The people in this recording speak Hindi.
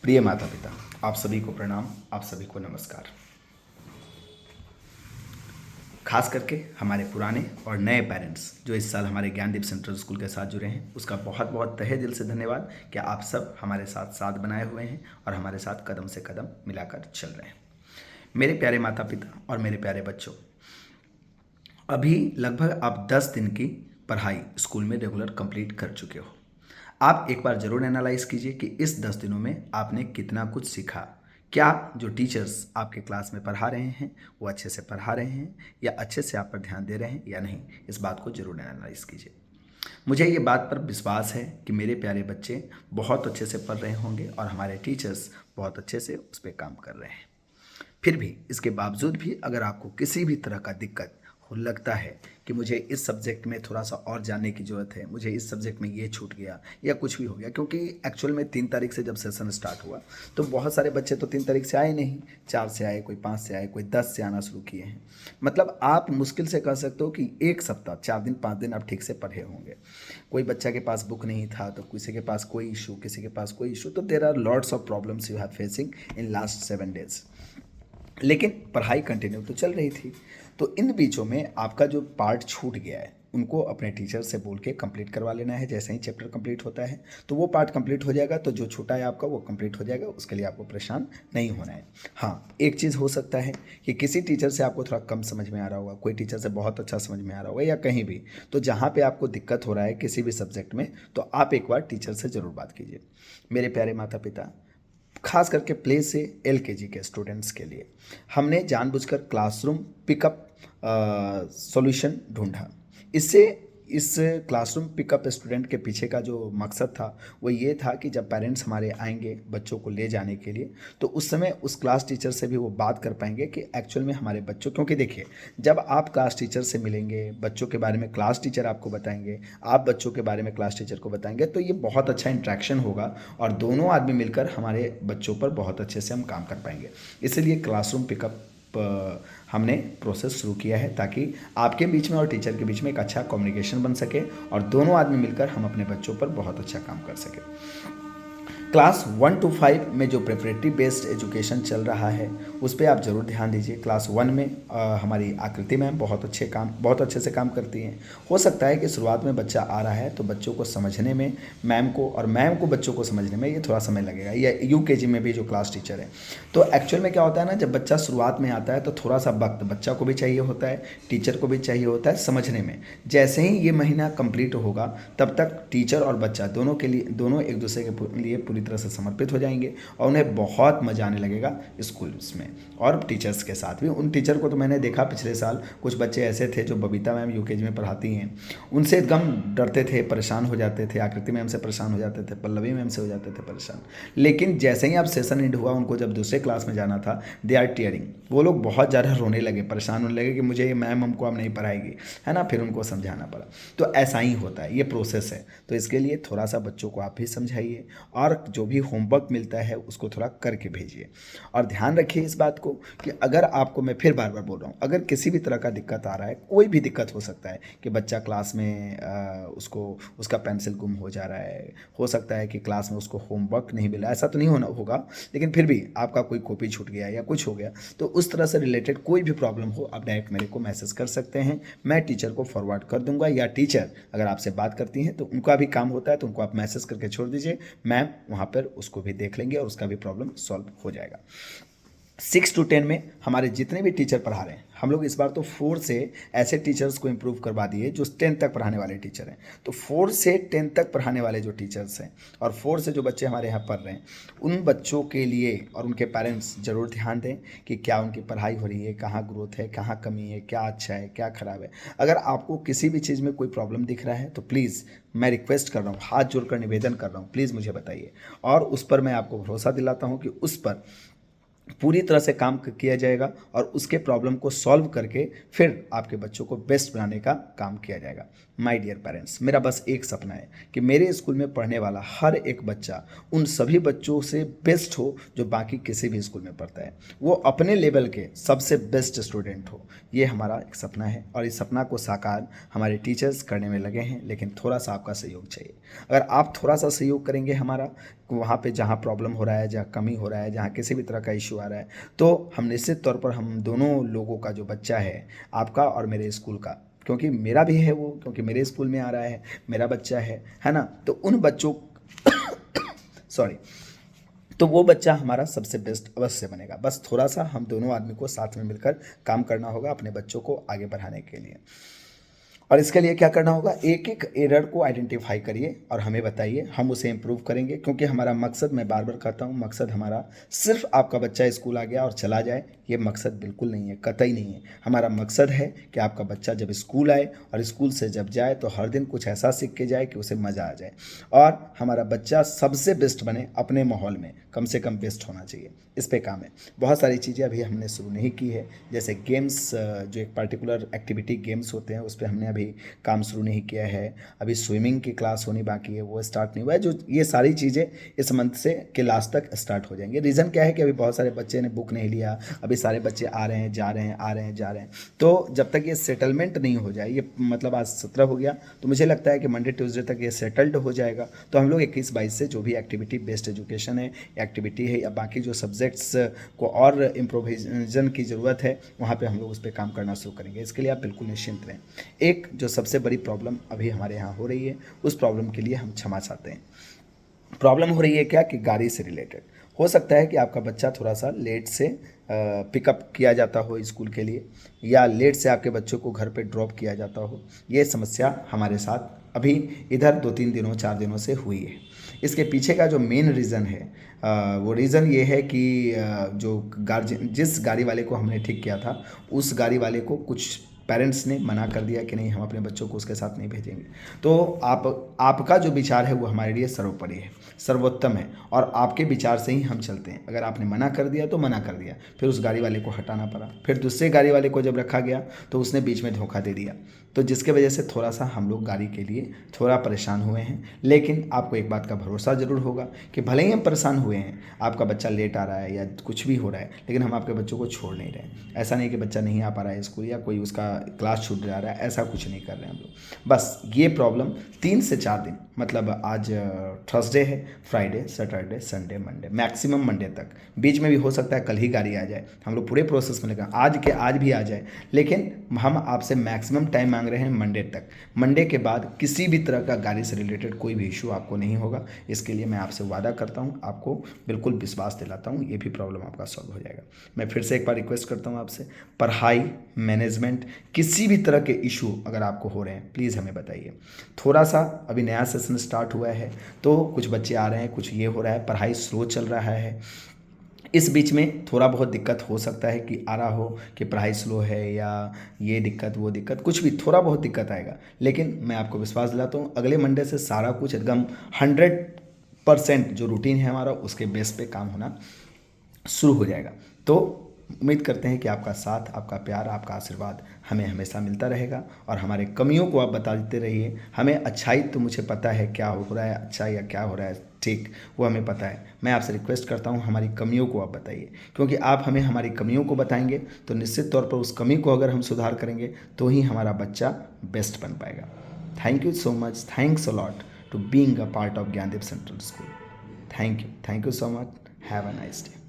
प्रिय माता पिता, आप सभी को प्रणाम, आप सभी को नमस्कार। खास करके हमारे पुराने और नए पेरेंट्स जो इस साल हमारे ज्ञानदीप सेंट्रल स्कूल के साथ जुड़े हैं, उसका बहुत बहुत तहे दिल से धन्यवाद कि आप सब हमारे साथ साथ बनाए हुए हैं और हमारे साथ कदम से कदम मिलाकर चल रहे हैं। मेरे प्यारे माता पिता और मेरे प्यारे बच्चों, अभी लगभग आप 10 दिन की पढ़ाई स्कूल में रेगुलर कंप्लीट कर चुके हो। आप एक बार ज़रूर एनालाइज कीजिए कि इस 10 दिनों में आपने कितना कुछ सीखा। क्या जो टीचर्स आपके क्लास में पढ़ा रहे हैं वो अच्छे से पढ़ा रहे हैं या अच्छे से आप पर ध्यान दे रहे हैं या नहीं, इस बात को ज़रूर एनालाइज कीजिए। मुझे ये बात पर विश्वास है कि मेरे प्यारे बच्चे बहुत अच्छे से पढ़ रहे होंगे और हमारे टीचर्स बहुत अच्छे से उस पर काम कर रहे हैं। फिर भी इसके बावजूद भी अगर आपको किसी भी तरह का दिक्कत हो, लगता है कि मुझे इस सब्जेक्ट में थोड़ा सा और जानने की ज़रूरत है, मुझे इस सब्जेक्ट में ये छूट गया या कुछ भी हो गया, क्योंकि एक्चुअल में 3 तारीख से जब सेशन स्टार्ट हुआ तो बहुत सारे बच्चे तो 3 तारीख से आए नहीं, 4 से आए, कोई 5 से आए, कोई 10 से आना शुरू किए हैं। मतलब आप मुश्किल से कह सकते हो कि एक सप्ताह, 4 दिन 5 दिन आप ठीक से पढ़े होंगे। कोई बच्चा के पास बुक नहीं था तो किसी के पास कोई इशू, किसी के पास कोई इशू, तो there are lots of problems you have facing in last 7 days। लेकिन पढ़ाई कंटिन्यू तो चल रही थी। तो इन बीचों में आपका जो पार्ट छूट गया है उनको अपने टीचर से बोल के कंप्लीट करवा लेना है। जैसे ही चैप्टर कंप्लीट होता है तो वो पार्ट कंप्लीट हो जाएगा, तो जो छूटा है आपका वो कंप्लीट हो जाएगा, उसके लिए आपको परेशान नहीं होना है। हाँ, एक चीज़ हो सकता है कि किसी टीचर से आपको थोड़ा कम समझ में आ रहा होगा, कोई टीचर से बहुत अच्छा समझ में आ रहा होगा या कहीं भी, तो जहाँ पे आपको दिक्कत हो रहा है किसी भी सब्जेक्ट में, तो आप एक बार टीचर से ज़रूर बात कीजिए। मेरे प्यारे माता पिता, खास करके प्ले से एलकेजी के स्टूडेंट्स के लिए हमने जानबूझकर क्लासरूम पिकअप सॉल्यूशन ढूंढा। इससे इस क्लासरूम पिकअप स्टूडेंट के पीछे का जो मकसद था वो ये था कि जब पेरेंट्स हमारे आएंगे बच्चों को ले जाने के लिए, तो उस समय उस क्लास टीचर से भी वो बात कर पाएंगे कि एक्चुअल में हमारे बच्चों, क्योंकि देखिए जब आप क्लास टीचर से मिलेंगे, बच्चों के बारे में क्लास टीचर आपको बताएंगे, आप बच्चों के बारे में क्लास टीचर को बताएंगे, तो ये बहुत अच्छा इंट्रैक्शन होगा और दोनों आदमी मिलकर हमारे बच्चों पर बहुत अच्छे से हम काम कर पाएंगे। इसलिए क्लासरूम पिकअप हमने प्रोसेस शुरू किया है ताकि आपके बीच में और टीचर के बीच में एक अच्छा कम्युनिकेशन बन सके और दोनों आदमी मिलकर हम अपने बच्चों पर बहुत अच्छा काम कर सकें। क्लास 1 to 5 में जो प्रेपरेटरी बेस्ड एजुकेशन चल रहा है उस पर आप ज़रूर ध्यान दीजिए। क्लास 1 में हमारी आकृति मैम बहुत अच्छे से काम करती हैं। हो सकता है कि शुरुआत में बच्चा आ रहा है तो बच्चों को समझने में मैम को बच्चों को समझने में ये थोड़ा समय लगेगा, या यूकेजी में भी जो क्लास टीचर है। तो एक्चुअल में क्या होता है ना, जब बच्चा शुरुआत में आता है तो थोड़ा सा वक्त बच्चा को भी चाहिए होता है, टीचर को भी चाहिए होता है समझने में। जैसे ही ये महीना कंप्लीट होगा तब तक टीचर और बच्चा दोनों एक दूसरे के लिए पूरी तरह से समर्पित हो जाएंगे और उन्हें बहुत मजा आने लगेगा स्कूल्स में और टीचर्स के साथ भी। उन टीचर को तो मैंने देखा पिछले साल, कुछ बच्चे ऐसे थे जो बबीता मैम यूकेजी में पढ़ाती हैं, उनसे एकदम डरते थे, परेशान हो जाते थे, आकृति मैम से परेशान हो जाते थे, पल्लवी मैम से हो जाते थे परेशान। लेकिन जैसे ही अब सेशन एंड हुआ, उनको जब दूसरे क्लास में जाना था, दे आर टीयरिंग, वो लोग बहुत ज़्यादा रोने लगे, परेशान होने लगे कि मुझे ये मैम हमको अब नहीं पढ़ाएगी, है ना। फिर उनको समझाना पड़ा। तो ऐसा ही होता है, ये प्रोसेस है। तो इसके लिए थोड़ा सा बच्चों को आप भी समझाइए और जो भी होमवर्क मिलता है उसको थोड़ा करके भेजिए। और ध्यान रखिए इस बात को कि अगर आपको, मैं फिर बार बार बोल रहा हूँ, अगर किसी भी तरह का दिक्कत आ रहा है, कोई भी दिक्कत हो सकता है कि बच्चा क्लास में उसका पेंसिल गुम हो जा रहा है, हो सकता है कि क्लास में उसको होमवर्क नहीं मिला, ऐसा तो नहीं होगा, लेकिन फिर भी आपका कोई कॉपी छूट गया या कुछ हो गया, तो उस तरह से रिलेटेड कोई भी प्रॉब्लम हो, आप डायरेक्ट मेरे को मैसेज कर सकते हैं, मैं टीचर को फॉरवर्ड कर दूंगा, या टीचर अगर आपसे बात करती हैं तो उनका भी काम होता है तो उनको आप मैसेज करके छोड़ दीजिए, मैम वहाँ पर उसको भी देख लेंगे और उसका भी प्रॉब्लम सॉल्व हो जाएगा। 6 to 10 में हमारे जितने भी टीचर पढ़ा रहे हैं, हम लोग इस बार तो 4 से ऐसे टीचर्स को इम्प्रूव करवा दिए जो 10 तक पढ़ाने वाले टीचर हैं। तो 4 से 10 तक पढ़ाने वाले जो टीचर्स हैं और 4 से जो बच्चे हमारे यहाँ पढ़ रहे हैं, उन बच्चों के लिए और उनके पेरेंट्स ज़रूर ध्यान दें कि क्या उनकी पढ़ाई हो रही है, कहाँ ग्रोथ है, कहाँ कमी है, क्या अच्छा है, क्या खराब है। अगर आपको किसी भी चीज़ में कोई प्रॉब्लम दिख रहा है तो प्लीज़, मैं रिक्वेस्ट कर रहा हूँ, हाथ जोड़कर निवेदन कर रहा हूँ, प्लीज़ मुझे बताइए और उस पर मैं आपको भरोसा दिलाता हूँ कि उस पर पूरी तरह से काम किया जाएगा और उसके प्रॉब्लम को सॉल्व करके फिर आपके बच्चों को बेस्ट बनाने का काम किया जाएगा। माय डियर पेरेंट्स, मेरा बस एक सपना है कि मेरे स्कूल में पढ़ने वाला हर एक बच्चा उन सभी बच्चों से बेस्ट हो जो बाकी किसी भी स्कूल में पढ़ता है, वो अपने लेवल के सबसे बेस्ट स्टूडेंट हो। ये हमारा एक सपना है और इस सपना को साकार हमारे टीचर्स करने में लगे हैं, लेकिन थोड़ा सा आपका सहयोग चाहिए। अगर आप थोड़ा सा सहयोग करेंगे हमारा, वहाँ पे जहाँ प्रॉब्लम हो रहा है, जहाँ कमी हो रहा है, जहाँ किसी भी तरह का इशू आ रहा है, तो हम निश्चित तौर पर हम दोनों लोगों का जो बच्चा है, आपका और मेरे स्कूल का, क्योंकि मेरा भी है वो, क्योंकि मेरे स्कूल में आ रहा है, मेरा बच्चा है ना, तो उन बच्चों सॉरी, तो वो बच्चा हमारा सबसे बेस्ट अवश्य बनेगा। बस थोड़ा सा हम दोनों आदमी को साथ में मिलकर काम करना होगा अपने बच्चों को आगे बढ़ाने के लिए। और इसके लिए क्या करना होगा, एक एक एरर को आइडेंटिफाई करिए और हमें बताइए, हम उसे इम्प्रूव करेंगे। क्योंकि हमारा मकसद, मैं बार बार कहता हूँ, मकसद हमारा सिर्फ आपका बच्चा स्कूल आ गया और चला जाए, ये मकसद बिल्कुल नहीं है, कतई नहीं है। हमारा मकसद है कि आपका बच्चा जब स्कूल आए और स्कूल से जब जाए तो हर दिन कुछ ऐसा सीख के जाए कि उसे मज़ा आ जाए, और हमारा बच्चा सबसे बेस्ट बने, अपने माहौल में कम से कम बेस्ट होना चाहिए। इस पे काम है। बहुत सारी चीज़ें अभी हमने शुरू नहीं की है, जैसे गेम्स, जो एक पर्टिकुलर एक्टिविटी गेम्स होते हैं, उस पर हमने अभी काम शुरू नहीं किया है। अभी स्विमिंग की क्लास होनी बाकी है, वो स्टार्ट नहीं हुआ है। जो ये सारी चीज़ें इस मंथ से के लास्ट तक स्टार्ट हो जाएंगे। रीज़न क्या है कि अभी बहुत सारे बच्चे ने बुक नहीं लिया, अभी सारे बच्चे आ रहे हैं, जा रहे हैं, आ रहे हैं, जा रहे हैं। तो जब तक ये सेटलमेंट नहीं हो जाए, ये मतलब आज 17 हो गया, तो मुझे लगता है कि मंडे ट्यूसडे तक ये सेटल्ड हो जाएगा। तो हम लोग 21-22 से जो भी एक्टिविटी बेस्ड एजुकेशन है, एक्टिविटी है, या बाकी जो सब्जेक्ट्स को और इम्प्रोविजन की ज़रूरत है, वहाँ पे हम लोग उस पर काम करना शुरू करेंगे। इसके लिए आप बिल्कुल निश्चिंत रहें। एक जो सबसे बड़ी प्रॉब्लम अभी हमारे यहाँ हो रही है, उस प्रॉब्लम के लिए हम क्षमा चाहते हैं। प्रॉब्लम हो रही है क्या कि गाड़ी से रिलेटेड हो सकता है कि आपका बच्चा थोड़ा सा लेट से पिकअप किया जाता हो स्कूल के लिए, या लेट से आपके बच्चों को घर पे ड्रॉप किया जाता हो। ये समस्या हमारे साथ अभी इधर 2-3 दिनों 4 दिनों से हुई है। इसके पीछे का जो मेन रीज़न है, वो रीज़न ये है कि जो गार्जियन, जिस गाड़ी वाले को हमने ठीक किया था, उस गाड़ी वाले को कुछ पेरेंट्स ने मना कर दिया कि नहीं, हम अपने बच्चों को उसके साथ नहीं भेजेंगे। तो आपका जो विचार है वो हमारे लिए सर्वोपरि है, सर्वोत्तम है, और आपके विचार से ही हम चलते हैं। अगर आपने मना कर दिया तो मना कर दिया, फिर उस गाड़ी वाले को हटाना पड़ा, फिर दूसरे गाड़ी वाले को जब रखा गया तो उसने बीच में धोखा दे दिया, तो जिसके वजह से थोड़ा सा हम लोग गाड़ी के लिए थोड़ा परेशान हुए हैं। लेकिन आपको एक बात का भरोसा ज़रूर होगा कि भले ही हम परेशान हुए हैं, आपका बच्चा लेट आ रहा है या कुछ भी हो रहा है, लेकिन हम आपके बच्चों को छोड़ नहीं रहे। ऐसा नहीं कि बच्चा नहीं आ पा रहा है स्कूल या कोई उसका क्लास छूट जा रहा है, ऐसा कुछ नहीं कर रहे हैं हम लोग। बस ये प्रॉब्लम 3 से 4 दिन, मतलब आज थर्सडे है, Friday, Saturday, Sunday, Monday, maximum Monday तक, बीच में भी हो सकता है कल ही गाड़ी आ जाए। हम लोग पूरे प्रोसेस में लगा, आज के आज भी आ जाए, लेकिन हम आपसे मैक्सिमम टाइम मांग रहे हैं मंडे तक। मंडे के बाद किसी भी तरह का गाड़ी से रिलेटेड कोई भी इशू आपको नहीं होगा। इसके लिए मैं आपसे वादा करता हूँ, आपको बिल्कुल विश्वास दिलाता हूँ, ये भी प्रॉब्लम आपका सॉल्व हो जाएगा। मैं फिर से एक बार रिक्वेस्ट करता हूँ आपसे, पढ़ाई, मैनेजमेंट, किसी भी तरह के इशू अगर आपको हो रहे हैं, प्लीज़ हमें बताइए। थोड़ा सा अभी नया सेशन स्टार्ट हुआ है, तो कुछ बच्चे आ रहे हैं, कुछ ये हो रहा है, पढ़ाई स्लो चल रहा है। इस बीच में थोड़ा बहुत दिक्कत हो सकता है कि आ रहा हो कि पढ़ाई स्लो है, या ये दिक्कत वो दिक्कत, कुछ भी थोड़ा बहुत दिक्कत आएगा। लेकिन मैं आपको विश्वास दिलाता हूँ, अगले मंडे से सारा कुछ एकदम 100% जो रूटीन है हमारा, उसके बेस पे काम होना शुरू हो जाएगा। तो उम्मीद करते हैं कि आपका साथ, आपका प्यार, आपका आशीर्वाद हमें हमेशा मिलता रहेगा, और हमारे कमियों को आप बता देते रहिए। हमें अच्छाई तो मुझे पता है क्या हो रहा है, अच्छा या क्या हो रहा है ठीक, वो हमें पता है। मैं आपसे रिक्वेस्ट करता हूँ, हमारी कमियों को आप बताइए, क्योंकि आप हमें हमारी कमियों को बताएंगे तो निश्चित तौर पर उस कमी को अगर हम सुधार करेंगे तो ही हमारा बच्चा बेस्ट बन पाएगा। Thank you so much, thanks a lot to being a part of Gyandeep central school. Thank you so much, have a nice day.